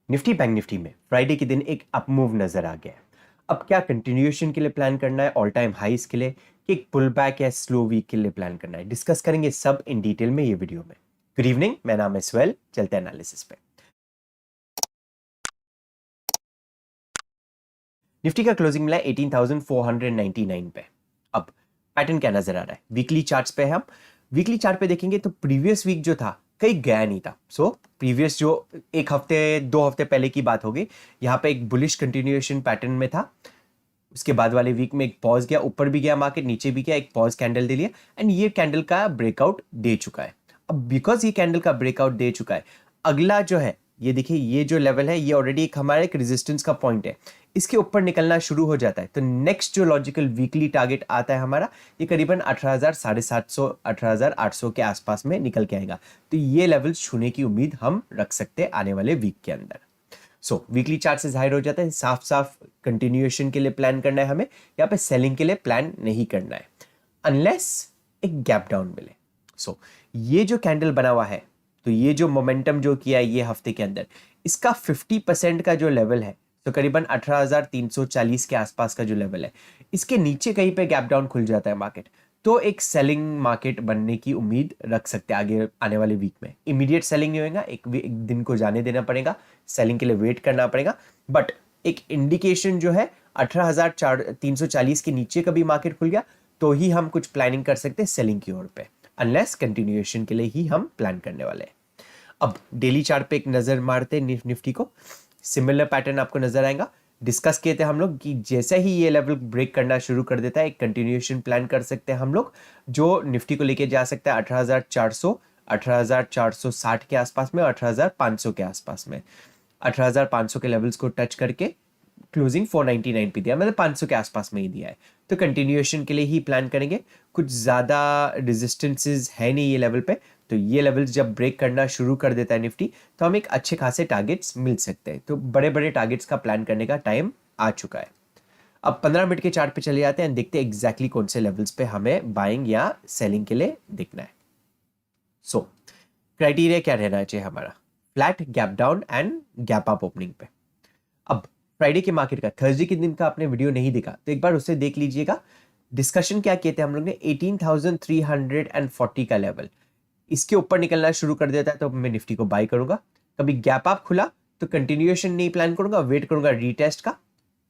Nifty bank Nifty में Friday के दिन एक अप मूव नजर आ गया है। अब क्या कंटिन्यूएशन के लिए प्लान करना है, ऑल टाइम हाईस के लिए, कि एक पुल बैक या स्लो वीक के लिए प्लान करना है, डिस्कस करेंगे सब इन डिटेल में ये वीडियो में। गुड इवनिंग, मेरा नाम है स्वेल। चलते हैं एनालिसिस पे। निफ्टी का क्लोजिंग मिला 18,499 पे। अब पैटर्न क्या नजर आ रहा है, वीकली चार्ट्स पे हम वीकली चार्ट पे देखेंगे तो प्रीवियस वीक जो था कहीं गया नहीं था। सो प्रीवियस जो एक हफ्ते 2 हफ्ते पहले की बात होगी, यहाँ पे एक बुलिश कंटिन्यूएशन पैटर्न में था। उसके बाद वाले वीक में एक पॉज गया, ऊपर भी गया मार्केट, नीचे भी गया, एक पॉज कैंडल दे लिया एंड ये कैंडल का ब्रेकआउट दे चुका है। अब बिकॉज ये कैंडल का ब्रेकआउट दे चुका है, अगला जो है ये देखिए, ये जो लेवल है ये ऑलरेडी एक हमारा एक रेजिस्टेंस का पॉइंट है, इसके ऊपर निकलना शुरू हो जाता है तो नेक्स्ट जो लॉजिकल वीकली टारगेट आता है हमारा, ये करीबन 18,750 18,800 के आसपास में निकल के आएगा। तो ये लेवल छूने की उम्मीद हम रख सकते हैं आने वाले वीक के अंदर। सो वीकली चार्ट से जाहिर हो जाता है साफ साफ कंटिन्यूएशन के लिए प्लान करना है हमें, यहाँ पे सेलिंग के लिए प्लान नहीं करना है अनलेस एक गैप डाउन मिले। सो ये जो कैंडल बना हुआ है, तो ये जो मोमेंटम जो किया है ये हफ्ते के अंदर, इसका 50% का जो लेवल है, तो करीबन 18,340 के आसपास का जो लेवल है, इसके नीचे कहीं पे गैप डाउन खुल जाता है मार्केट, तो एक सेलिंग मार्केट बनने की उम्मीद रख सकते हैं आगे आने वाले वीक में। इमीडिएट सेलिंग नहीं होगा, एक दिन को जाने देना पड़ेगा, सेलिंग के लिए वेट करना पड़ेगा। बट एक इंडिकेशन जो है 18,340 के नीचे कभी मार्केट खुल गया तो ही हम कुछ प्लानिंग कर सकते हैं सेलिंग की ओर पे, अनलेस कंटिन्यूएशन के लिए ही हम प्लान करने वाले हैं। अब डेली चार्ट पे एक नजर मारते हैं निफ्टी को, सिमिलर पैटर्न आपको नजर आएगा। डिस्कस किए थे हम लोग कि जैसे ही ये लेवल ब्रेक करना शुरू कर देता है, एक कंटिन्यूएशन प्लान कर सकते हैं हम लोग, जो निफ्टी को लेके जा सकता है 18,400 18,460 के आसपास में और 18,500 के आसपास में। 18,500 के लेवल्स को टच करके क्लोजिंग 499 पे दिया, मतलब 500 के आसपास में ही दिया है। तो कंटिन्यूएशन के लिए ही प्लान करेंगे, कुछ ज़्यादा रेजिस्टेंसेस है नहीं ये लेवल पे। तो ये लेवल्स जब ब्रेक करना शुरू कर देता है निफ्टी, तो हम एक अच्छे खासे टारगेट्स मिल सकते हैं। तो बड़े बड़े टारगेट्स का प्लान करने का टाइम आ चुका है। अब 15 मिनट के चार्ट पे चले जाते हैं, देखते हैं एग्जैक्टली कौन से लेवल्स पे हमें बाइंग या सेलिंग के लिए दिखना है। सो क्राइटेरिया क्या रहना चाहिए हमारा, flat, gap down and gap up opening पे। अब फ्राइडे के मार्केट का, थर्सडे के दिन का आपने वीडियो नहीं देखा तो एक बार उसे देख लीजिएगा। डिस्कशन क्या किए थे हम लोग ने, 18,340 का लेवल, इसके ऊपर निकलना शुरू कर देता है तो मैं निफ्टी को बाय करूंगा। कभी गैप अप खुला तो कंटिन्यूएशन नहीं प्लान करूंगा, वेट करूंगा रीटेस्ट का।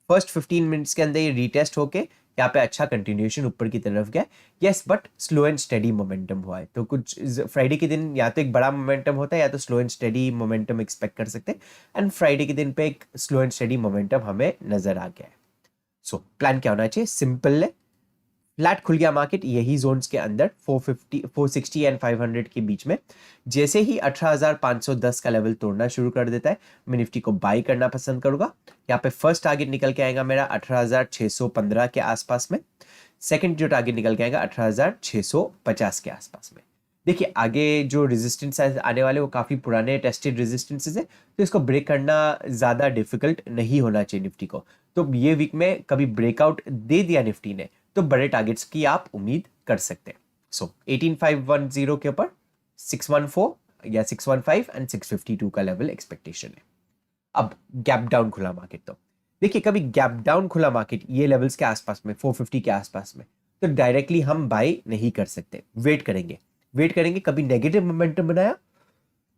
फर्स्ट 15 मिनट्स के अंदर ये रीटेस्ट होके यहाँ पे अच्छा कंटिन्यूएशन ऊपर की तरफ गया, yes, but slow and steady momentum हुआ है। तो कुछ फ्राइडे के दिन या तो एक बड़ा मोमेंटम होता है या तो slow and steady momentum expect कर सकते हैं, एंड फ्राइडे के दिन पे एक स्लो एंड स्टेडी मोमेंटम हमें नजर आ गया है। सो प्लान क्या होना चाहिए, सिंपल है, फ्लैट खुल गया मार्केट यही जोन्स के अंदर 450 460 एंड 500 के बीच में, जैसे ही 18,510 का लेवल तोड़ना शुरू कर देता है, मैं निफ्टी को बाई करना पसंद करूंगा। यहाँ पे फर्स्ट टारगेट निकल के आएगा मेरा 18,615 के आसपास में, सेकंड जो टारगेट निकल के आएगा 18,650 के आसपास में। देखिए आगे जो रेजिस्टेंस आने वाले वो काफ़ी पुराने टेस्टेड रेजिस्टेंसेज है, तो इसको ब्रेक करना ज़्यादा डिफिकल्ट नहीं होना चाहिए निफ्टी को। तो ये वीक में कभी ब्रेकआउट दे दिया निफ्टी ने तो बड़े टारगेट्स की आप उम्मीद कर सकते हैं। सो 18,510 के ऊपर 614 या 615 एंड 652 का लेवल एक्सपेक्टेशन है। अब गैप डाउन खुला मार्केट, तो देखिए कभी गैप डाउन खुला मार्केट ये लेवल्स के आसपास में 450 के आसपास में, तो डायरेक्टली हम बाय नहीं कर सकते, वेट करेंगे। कभी नेगेटिव मोमेंटम बनाया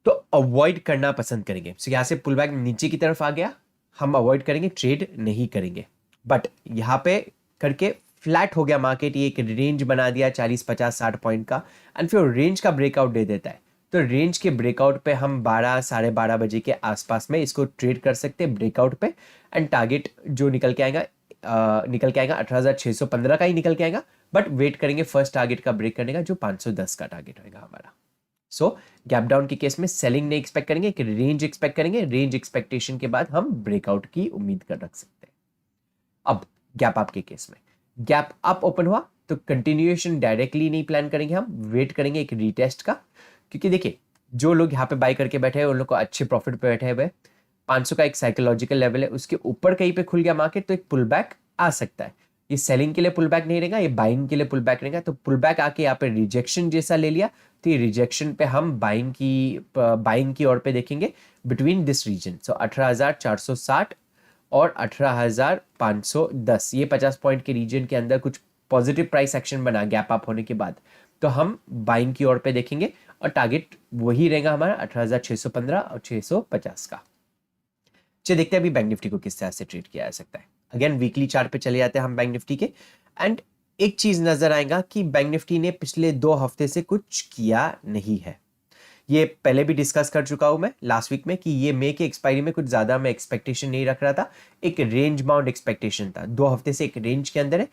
तो अवॉइड करना पसंद करेंगे। सो यहाँ से पुल बैक नीचे की तरफ आ गया, हम अवॉइड करेंगे, ट्रेड नहीं करेंगे। बट यहाँ पे करके फ्लैट हो गया मार्केट, ये एक रेंज बना दिया 40 50 60 पॉइंट का, एंड फिर रेंज का ब्रेकआउट दे देता है, तो रेंज के ब्रेकआउट पे हम 12 साढ़े 12 बजे के आसपास में इसको ट्रेड कर सकते हैं ब्रेकआउट पे, एंड टारगेट जो निकल के आएगा 18,615 का ही निकल के आएगा। बट वेट करेंगे फर्स्ट टारगेट का ब्रेक करने का, जो 510 का टारगेट होगा हमारा। सो गैप डाउन के केस में सेलिंग नहीं एक्सपेक्ट करेंगे, कि रेंज एक्सपेक्ट करेंगे, रेंज एक्सपेक्टेशन के बाद हम ब्रेकआउट की उम्मीद कर रख सकते हैं। अब गैप अप के केस में, गैप अप ओपन हुआ तो कंटिन्यूएशन डायरेक्टली नहीं प्लान करेंगे, हम वेट करेंगे एक रीटेस्ट का, क्योंकि देखिए जो लोग यहाँ पे बाय करके बैठे हैं उन लोग को अच्छे प्रॉफिट पे बैठे हुए, 500 का एक साइकोलॉजिकल लेवल है, उसके ऊपर कहीं पे खुल गया मार्केट तो एक पुल बैक आ सकता है। ये सेलिंग के लिए पुल बैक नहीं रहेगा, ये बाइंग के लिए पुल बैक रहेगा। तो पुल बैक आके यहाँ पे रिजेक्शन जैसा ले लिया, तो ये रिजेक्शन पे हम बाइंग की ओर पे देखेंगे बिटवीन दिस रीजन। सो 18,460 और 18,510, ये 50 पॉइंट के रीजन के अंदर कुछ पॉजिटिव प्राइस एक्शन बना गैप अप होने के बाद, तो हम बाइंग की ओर पे देखेंगे और टारगेट वही रहेगा हमारा 18,615 और 650 का। चलिए देखते हैं अभी बैंक निफ्टी को किस तरह से ट्रेड किया जा सकता है। अगेन वीकली चार्ट पे चले जाते हैं हम बैंक निफ्टी के, एंड एक चीज नजर आएगा कि बैंक निफ्टी ने पिछले 2 हफ्ते से कुछ किया नहीं है। ये पहले भी डिस्कस कर चुका हूं मैं लास्ट वीक में कि ये मई के एक्सपायरी में कुछ ज्यादा मैं एक्सपेक्टेशन नहीं रख रहा था, एक रेंज बाउंड एक्सपेक्टेशन था। 2 हफ्ते से एक रेंज के अंदर है,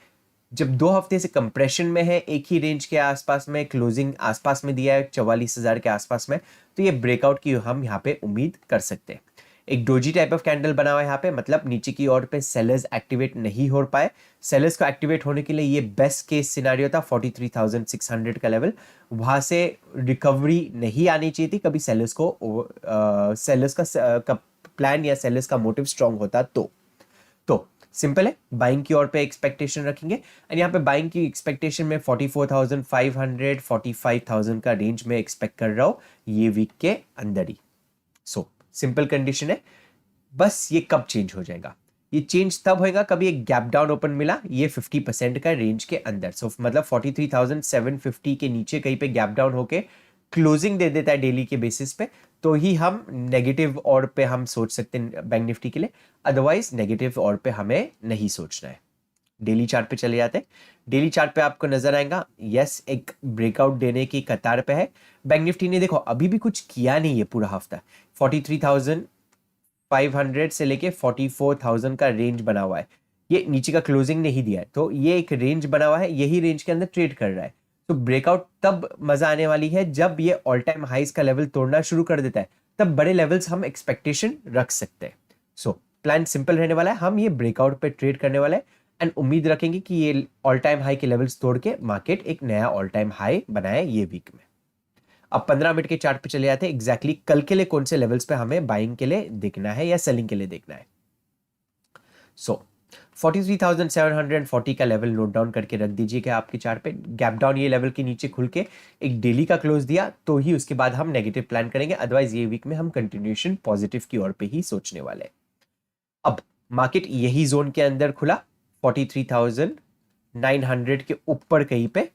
जब 2 हफ्ते से कंप्रेशन में है, एक ही रेंज के आसपास में, क्लोजिंग आसपास में दिया है 44,000 के आसपास में, तो ये ब्रेकआउट की हम यहाँ पे उम्मीद कर सकते हैं। एक डोजी टाइप ऑफ कैंडल बना हुआ है यहाँ पे, मतलब नीचे की ओर पे सेलर्स एक्टिवेट नहीं हो पाए। सेलर्स को एक्टिवेट होने के लिए ये बेस्ट केस सिनेरियो था 43,600 का लेवल, वहां से रिकवरी नहीं आनी चाहिए थी कभी सेलर्स का प्लान या सेलर्स का मोटिव स्ट्रांग होता तो सिंपल है, बाइंग की ओर पे एक्सपेक्टेशन रखेंगे। एंड यहाँ पे बाइंग की एक्सपेक्टेशन में 44,500 45,000 का रेंज में एक्सपेक्ट कर रहा हूँ ये वीक के अंदर ही। सो सिंपल कंडीशन है, बस ये कब चेंज हो जाएगा? ये चेंज तब होएगा कभी एक गैप डाउन ओपन मिला ये 50% का रेंज के अंदर। सो मतलब 43,750 के नीचे कहीं पे गैप डाउन होके क्लोजिंग दे देता है डेली के बेसिस पे, तो ही हम नेगेटिव और पे हम सोच सकते हैं बैंक निफ्टी के लिए, अदरवाइज नेगेटिव और पे हमें नहीं सोचना है। डेली चार्ट पे चले जाते हैं। डेली चार्ट पे आपको नजर आएगा यस एक ब्रेकआउट देने की कतार पे है बैंक निफ्टी ने। देखो अभी भी कुछ किया नहीं है पूरा हफ्ता, 43,500 से लेके 44,000 का रेंज बना हुआ है, ये नीचे का क्लोजिंग नहीं दिया है, तो ये एक रेंज बना हुआ है, यही रेंज के अंदर ट्रेड कर रहा है। तो ब्रेकआउट तब मजा आने वाली है जब ये ऑल टाइम हाइज का लेवल तोड़ना शुरू कर देता है, तब बड़े लेवल्स हम एक्सपेक्टेशन रख सकते हैं। सो प्लान सिंपल रहने वाला है, हम ये ब्रेकआउट पे ट्रेड करने वाला है एंड उम्मीद रखेंगे कि ये ऑल टाइम हाई के लेवल्स तोड़ के मार्केट एक नया ऑल टाइम हाई बनाए ये वीक में। अब 15 मिनट के चार्ट पे चले जाते हैं, एग्जैक्टली कल के लिए कौन से लेवल्स पे हमें बाइंग के लिए देखना है या सेलिंग के लिए देखना है। सो 43,740 का लेवल नोट डाउन करके रख दीजिएगा आपके चार्ट पे। गैप डाउन ये लेवल के नीचे खुल के एक डेली का क्लोज दिया तो ही उसके बाद हम नेगेटिव प्लान करेंगे, अदरवाइज ये वीक में हम कंटिन्यूएशन पॉजिटिव की ओर पे ही सोचने वाले हैं। अब मार्केट यही जोन के अंदर खुला 43,900 के ऊपर कहीं पे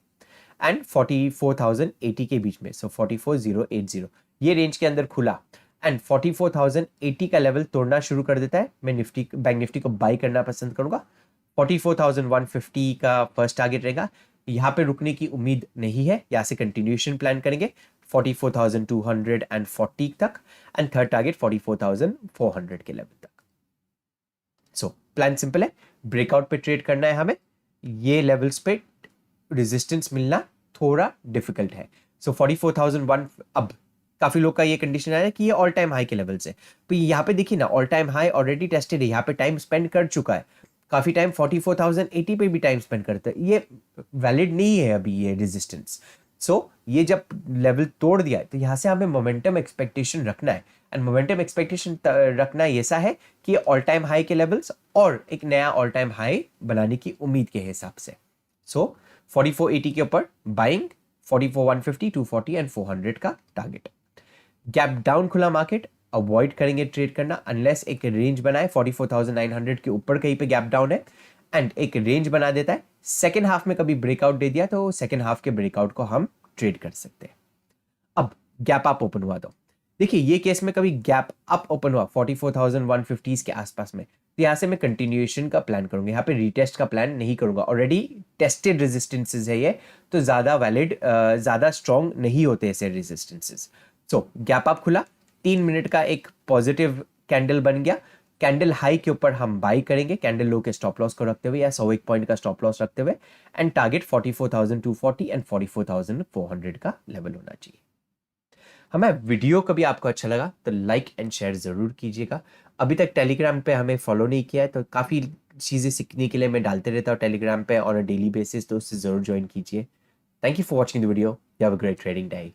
एंड 44,080 के बीच में, सो 44,080 ये रेंज के अंदर खुला एंड 44,080 का लेवल तोड़ना शुरू कर देता है। मैं बैंक निफ्टी को बाई करना पसंद करूंगा। 44,150 का फर्स्ट टारगेट रहेगा, यहाँ पे रुकने की उम्मीद नहीं है, यहाँ से कंटिन्यूएशन प्लान करेंगे 44,240 तक एंड थर्ड टारगेट 44,400 के लेवल तक। सो प्लान सिंपल है, ब्रेकआउट पे ट्रेड करना है हमें, ये लेवल्स पे रेजिस्टेंस मिलना थोड़ा डिफिकल्ट है। सो 44,001, अब काफी लोग का ये कंडीशन आया कि ये ऑल टाइम हाई के लेवल से, तो यहाँ पे देखिए ना all time high already tested है, यहाँ पे टाइम स्पेंड कर चुका है काफी टाइम, 44,080 पे भी टाइम स्पेंड करता है, ये वैलिड नहीं है अभी ये रेजिस्टेंस। सो ये जब लेवल तोड़ दिया है तो यहाँ से हमें मोमेंटम एक्सपेक्टेशन रखना है एंड मोमेंटम एक्सपेक्टेशन रखना ऐसा है कि ऑल टाइम हाई के लेवल्स और एक नया ऑल टाइम हाई बनाने की उम्मीद के हिसाब से। सो 4480 के ऊपर बाइंग, 44,150, 240 एंड 400 का टारगेट। गैप डाउन खुला मार्केट, अवॉइड करेंगे ट्रेड करना अनलेस एक रेंज बनाए 44,900 के ऊपर कहीं पे गैप डाउन है एंड एक रेंज बना देता है, सेकेंड हाफ में कभी ब्रेकआउट दे दिया तो सेकेंड हाफ के ब्रेकआउट को हम ट्रेड कर सकते हैं। अब गैप अप ओपन हुआ तो देखिए ये केस में कभी गैप अप ओपन हुआ 44,150 के आसपास में, तो यहाँ से मैं कंटिन्यूएशन का प्लान करूंगा, यहाँ पे रीटेस्ट का प्लान नहीं करूंगा, ऑलरेडी टेस्टेड रेजिस्टेंसेस है ये, तो ज्यादा वैलिड ज्यादा स्ट्रॉन्ग नहीं होते ऐसे रेजिस्टेंसेस। सो गैप अप खुला, 3 मिनट का एक पॉजिटिव कैंडल बन गया, कैंडल हाई के ऊपर हम बाई करेंगे कैंडल लो के स्टॉप लॉस को रखते हुए या 101 पॉइंट का स्टॉप लॉस रखते हुए एंड टारगेट 44,240 एंड 44,400 का लेवल होना चाहिए। हमें वीडियो कभी आपको अच्छा लगा तो लाइक एंड शेयर जरूर कीजिएगा। अभी तक टेलीग्राम पे हमें फॉलो नहीं किया है तो काफ़ी चीज़ें सीखने के लिए मैं डालते रहता हूँ टेलीग्राम पे ऑन अ डेली बेसिस, तो उससे ज़रूर ज्वाइन कीजिए। Thank you for watching the video, you have a great trading day.